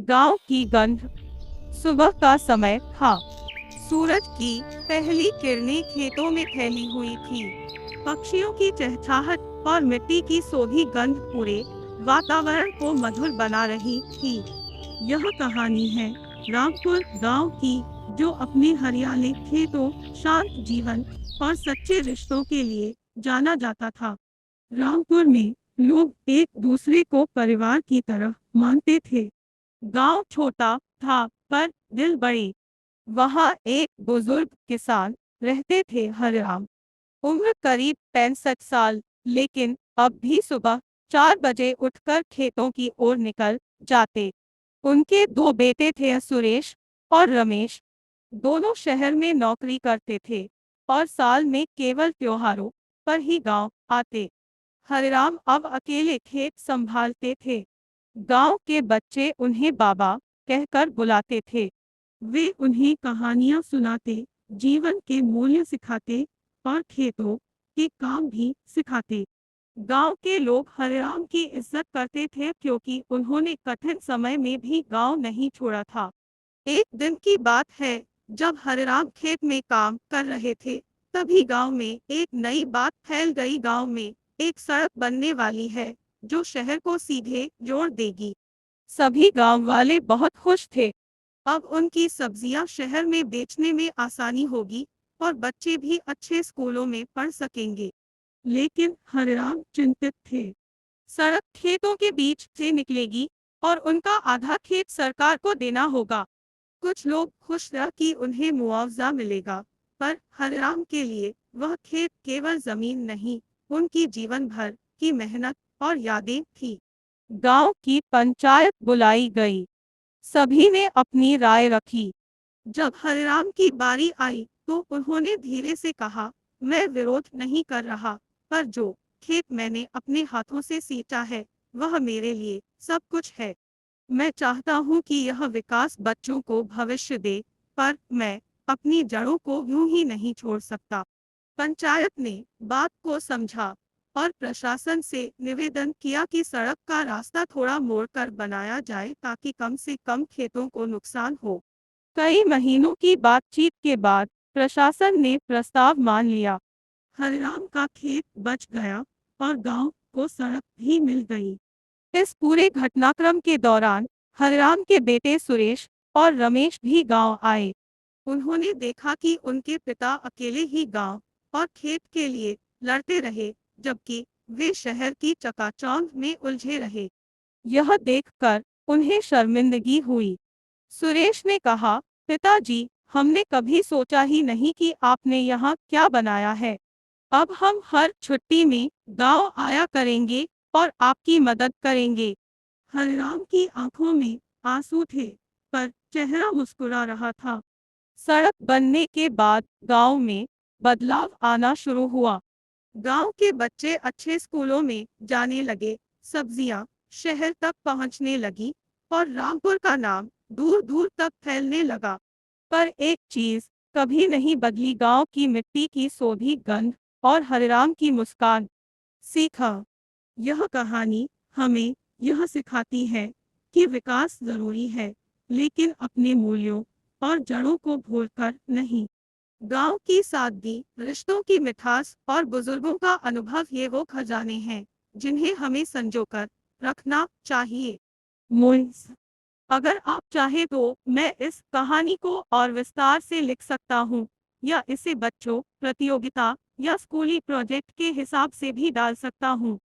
गांव की गंध। सुबह का समय था। सूरज की पहली किरणें खेतों में फैली हुई थी। पक्षियों की चहचहाट और मिट्टी की सोधी गंध पूरे वातावरण को मधुर बना रही थी। यह कहानी है रामपुर गांव की, जो अपने हरियाले खेतों, शांत जीवन और सच्चे रिश्तों के लिए जाना जाता था। रामपुर में लोग एक दूसरे को परिवार की तरह मानते थे। गांव छोटा था पर दिल बड़े। वहां एक बुजुर्ग किसान रहते थे, हरिराम। उम्र करीब 65 साल, लेकिन अब भी सुबह 4 बजे उठकर खेतों की ओर निकल जाते। उनके दो बेटे थे, सुरेश और रमेश। दोनों शहर में नौकरी करते थे और साल में केवल त्योहारों पर ही गांव आते। हरिराम अब अकेले खेत संभालते थे। गांव के बच्चे उन्हें बाबा कहकर बुलाते थे। वे उन्हें कहानियां सुनाते, जीवन के मूल्य सिखाते और खेतों के काम भी सिखाते। गांव के लोग हरिराम की इज्जत करते थे, क्योंकि उन्होंने कठिन समय में भी गांव नहीं छोड़ा था। एक दिन की बात है, जब हरिराम खेत में काम कर रहे थे, तभी गांव में एक नई बात फैल गई। गांव में एक सड़क बनने वाली है, जो शहर को सीधे जोड़ देगी। सभी गांव वाले बहुत खुश थे। अब उनकी सब्जियां शहर में बेचने में आसानी होगी और बच्चे भी अच्छे स्कूलों में पढ़ सकेंगे। लेकिन हरिराम चिंतित थे। सड़क खेतों के बीच से निकलेगी और उनका आधा खेत सरकार को देना होगा। कुछ लोग खुश थे कि उन्हें मुआवजा मिलेगा, पर हरिराम के लिए वह खेत केवल जमीन नहीं, उनकी जीवन भर की मेहनत और यादें थी। गांव की पंचायत बुलाई गई। सभी ने अपनी राय रखी। जब हरिराम की बारी आई, तो उन्होंने धीरे से कहा, मैं विरोध नहीं कर रहा, पर जो खेत मैंने अपने हाथों से सींचा है, वह मेरे लिए सब कुछ है। मैं चाहता हूँ कि यह विकास बच्चों को भविष्य दे, पर मैं अपनी जड़ों को यूं ही नहीं छोड़ सकता। पंचायत ने बात को समझा और प्रशासन से निवेदन किया कि सड़क का रास्ता थोड़ा मोड़कर बनाया जाए, ताकि कम से कम खेतों को नुकसान हो। कई महीनों की बातचीत के बाद प्रशासन ने प्रस्ताव मान लिया। हरिराम का खेत बच गया और गांव को सड़क भी मिल गई। इस पूरे घटनाक्रम के दौरान हरिराम के बेटे सुरेश और रमेश भी गांव आए। उन्होंने देखा कि उनके पिता अकेले ही गांव और खेत के लिए लड़ते रहे, जबकि वे शहर की चकाचौंध में उलझे रहे। यह देखकर उन्हें शर्मिंदगी हुई। सुरेश ने कहा, पिताजी, हमने कभी सोचा ही नहीं कि आपने यहाँ क्या बनाया है। अब हम हर छुट्टी में गांव आया करेंगे और आपकी मदद करेंगे। हरिराम की आंखों में आंसू थे, पर चेहरा मुस्कुरा रहा था। सड़क बनने के बाद गांव में बदलाव आना शुरू हुआ। गांव के बच्चे अच्छे स्कूलों में जाने लगे, सब्जियां शहर तक पहुंचने लगी और रामपुर का नाम दूर दूर तक फैलने लगा। पर एक चीज कभी नहीं बदली, गांव की मिट्टी की सोधी गंध और हरिराम की मुस्कान। सीखा। यह कहानी हमें यह सिखाती है कि विकास जरूरी है, लेकिन अपने मूल्यों और जड़ों को भूलकर नहीं। गांव की सादगी, रिश्तों की मिठास और बुजुर्गों का अनुभव, ये वो खजाने हैं जिन्हें हमें संजोकर रखना चाहिए। मोइस, अगर आप चाहे तो मैं इस कहानी को और विस्तार से लिख सकता हूँ, या इसे बच्चों, प्रतियोगिता या स्कूली प्रोजेक्ट के हिसाब से भी डाल सकता हूँ।